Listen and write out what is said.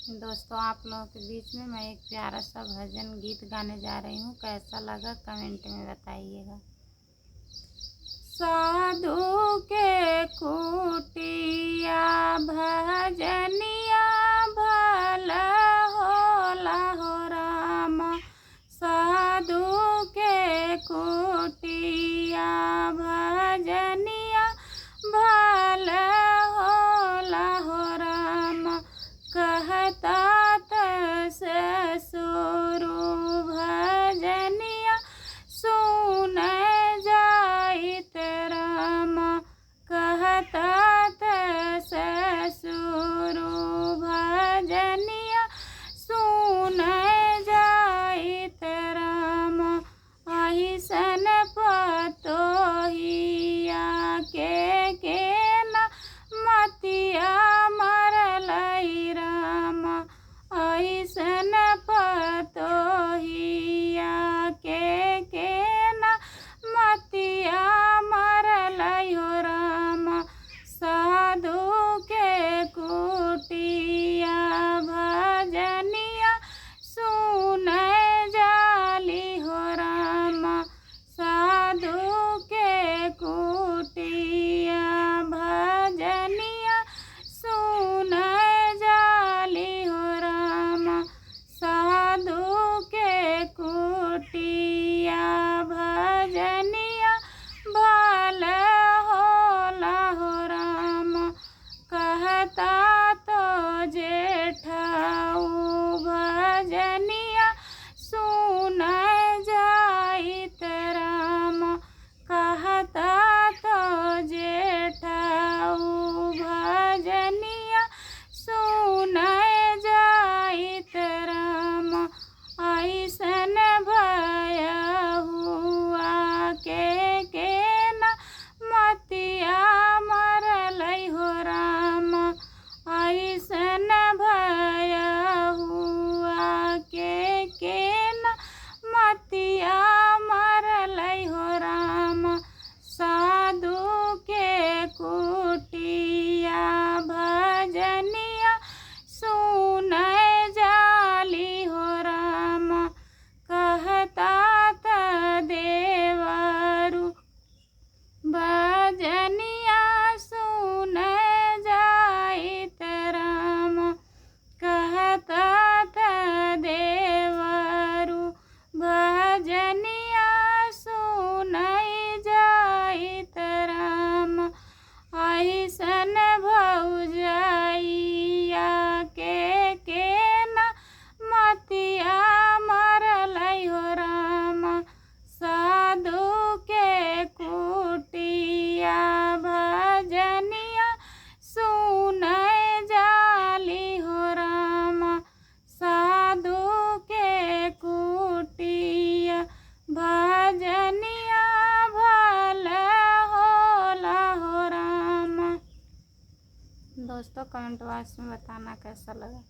दोस्तों, आप लोगों के बीच में मैं एक प्यारा सा भजन गीत गाने जा रही हूँ। कैसा लगा कमेंट में बताइएगा। साधु के कुटिया भजनिया भला होला हो राम। साधु के कुटिया भजनिया भला होला हो राम। कहता ससुरु भजनिया सुन जाइत राम। कहता ससुरु भजनिया सुन जाइत राम। अहिसन पतोहिया के न मतिया मरलई राम। अइसन पतोहिया के न मतिया मरलई हो राम। साधु के कुटिया भजनिया सुन जाली हो राम। साधु के कुटिया भजनिया सुन जाली हो राम। साधु के कुटिया भजनिया भला होला हो राम। कहता तो जेठाऊ भजनिया सुन जाइत राम। कहता तो जेठाऊ भजनिया सुन जाइत राम। अइसन भयहुआ के न मतिया मरलई हो राम। अइसन भयहुआ के न मतिया मरलई हो राम। साधु के कुटिया भजनिया सुन जाली हो राम। कहता देवरु भजनिया सुन जाइत राम। कहता देवरु भजनिया सुन जाइत राम। अइसन भौजैया के न मतिया मरलई हो राम। साधु के कुटिया भजनिया सुन जाली हो राम। साधु के कुटिया भजनिया भला होला हो राम। दोस्तों, कमेंट बॉक्स में बताना कैसा लगा।